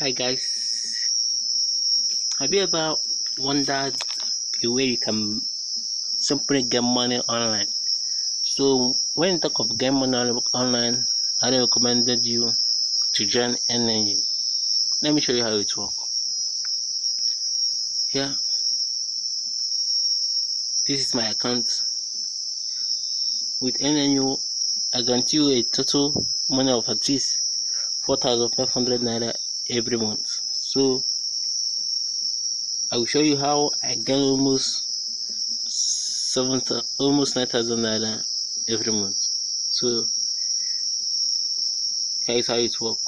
Hi guys, have you ever wondered a way you can simply get money online? So when you talk of get money online, I recommended you to join NNU. Let me show you how it works. Here, this is my account. With NNU, I guarantee you a total money of at least 4,500 naira every month. So I will show you how I get almost 9,000 naira every month. So here's how it works.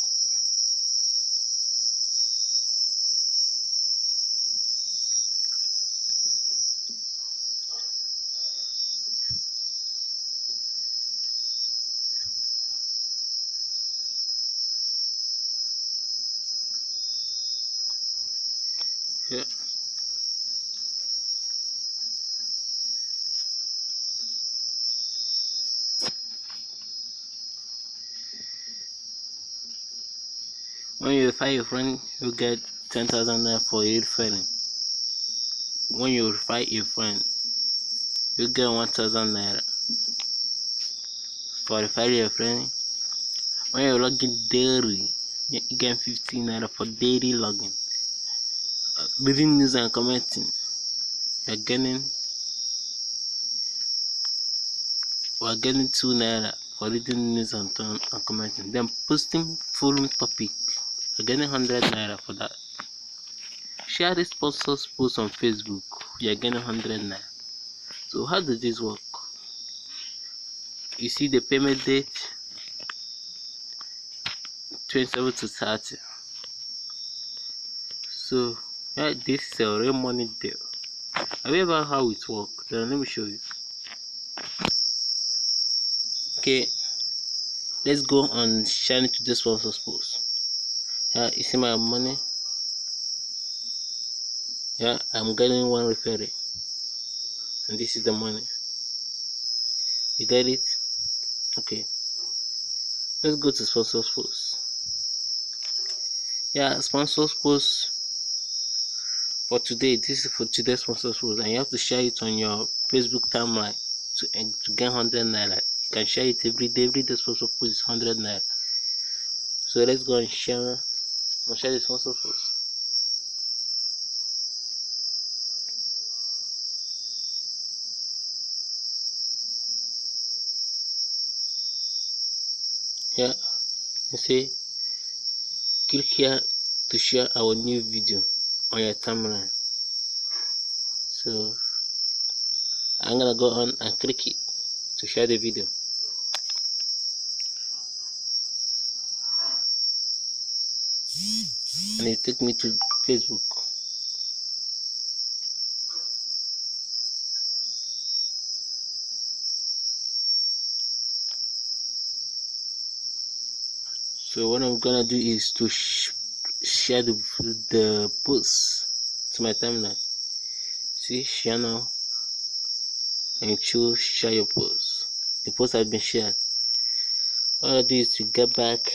Yeah. When you refer a friend, you get 10,000 naira for referring. When you refer a friend, you get 1,000 naira for referring a friend. When you log in daily, you get 15 naira for daily login. Reading news and commenting, we're getting 2 naira for reading news and commenting. Then posting forum topic, you're getting 100 naira for that. Share the sponsors post on Facebook, you're getting 100 naira. So how does this work? You see the payment date 27 to 30. So yeah, this is a real money deal. However, how it works, then let me show you. Okay, let's go on shine to the sponsors post. Yeah, you see my money. Yeah, I'm getting one referral, and this is the money. You get it? Okay, let's go to sponsors post. Yeah, sponsors post for today. This is for today's sponsors post, and you have to share it on your Facebook timeline to get 100 naira. You can share it every day. Every day sponsor post is 100 naira. So let's go and share the sponsor post. Yeah, you see, click here to share our new video on your timeline. So I'm gonna go on and click it to share the video. And it took me to Facebook. So what I'm gonna do is to share the post to my timeline. See, share now, and you choose share your post. The post has been shared. All I do is to get back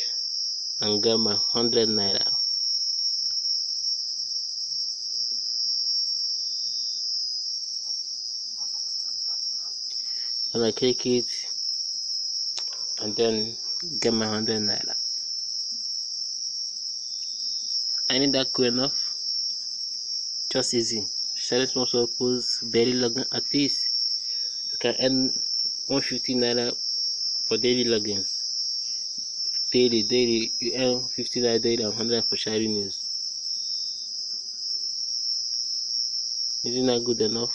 and get my 100 naira. And I click it and then get my 100 naira. I need that cool enough. Just easy. Share sponsor post, daily login. At least you can earn 150 naira for daily logins. Daily, you earn 50 naira daily and 100 for sharing news. Isn't that good enough?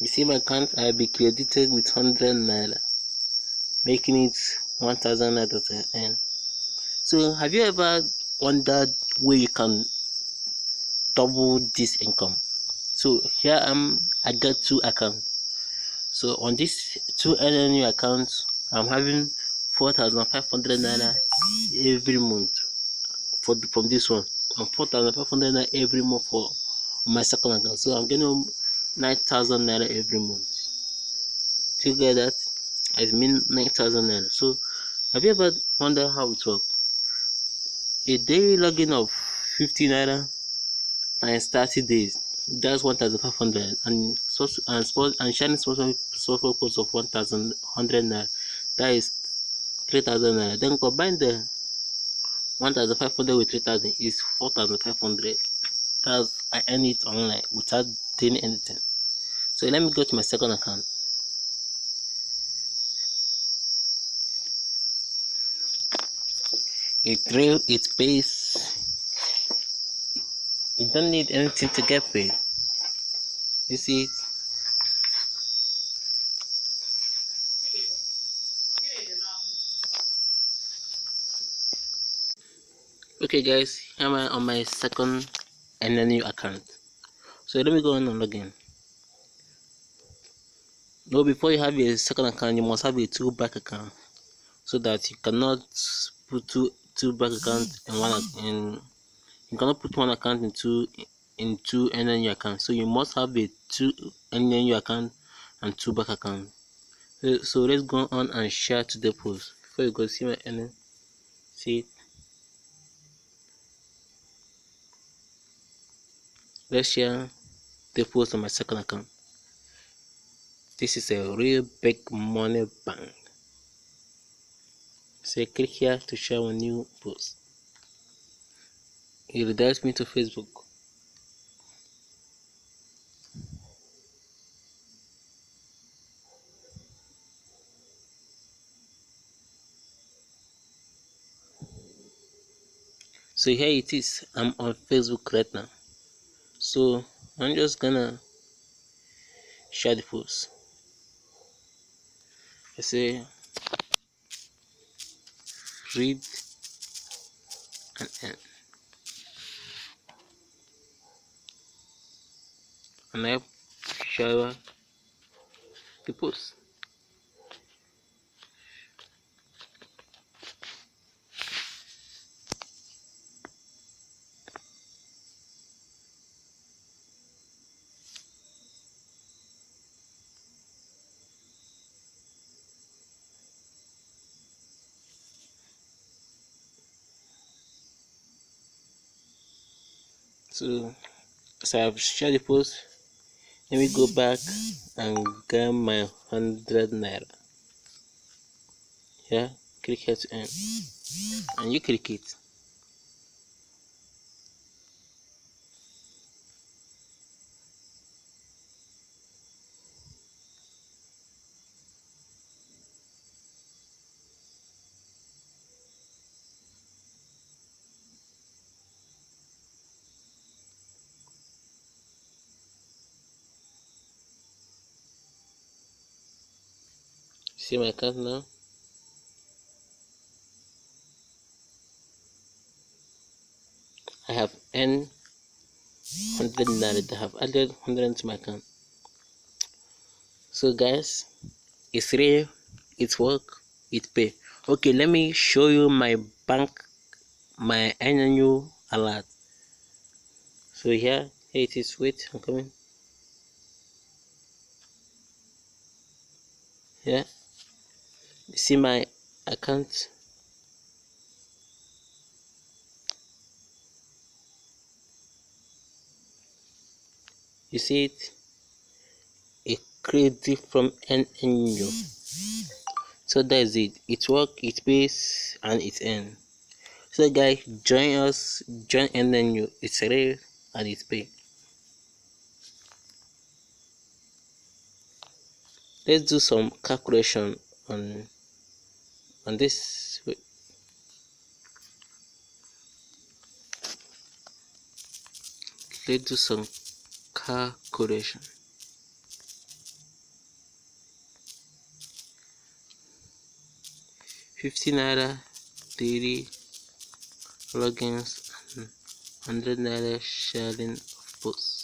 You see my account, I'll be credited with 100 naira, making it 1000 naira to earn. So have you ever wondered where you can double this income? So here I got two accounts. So on this two NNU accounts, I'm having 4,500 naira every month from this one, and 4,500 naira every month for my second account. So I'm getting 9,000 naira every month. Do you get that? I mean 9,000 naira. So have you ever wondered how it works? A daily login of 50 naira times 30 days, that's 1,500, and shining software post of 1,100 naira, that is 3,000 naira. Then combine the 1,500 with 3,000 is 4,500. That's I earn it online without doing anything. So let me go to my second account. It pays. You don't need anything to get paid. You see it? Okay guys, here am I on my second NNU account. So let me go on and log in. No, before you have a second account, you must have a two bank account, so that you cannot put two bank accounts in one. You cannot put one account into NNU account. So you must have a two NNU account and two bank account. So let's go on and share to the post before you go see my NN. See it. Let's share the post on my second account. This is a real big money bank. So click here to share a new post. It redirects me to Facebook. So here it is. I'm on Facebook right now. So I'm just gonna share the post. I say read and end. And I share the post. So as I've shared the post, let me go back and get my 100 naira. Here, click here to end, and you click it. See my account now. I have earned 100 naira. I have added 100 to my account. So guys, it's real, it's work, it pay. Okay, let me show you my bank, my annual alert. So here it is. Wait, I'm coming. Here, you see my account. You see it? A credit from NNU. So that's it. It work, it pays, and it ends. So guys, join us, join NNU. It's real and it pay. Let's do some calculation on this. Wait. Let's do some calculation. 50 naira daily logins and 100 naira sharing of posts.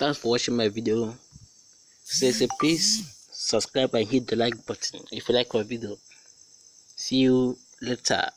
Thanks for watching my video. Say please subscribe and hit the like button if you like my video. See you later.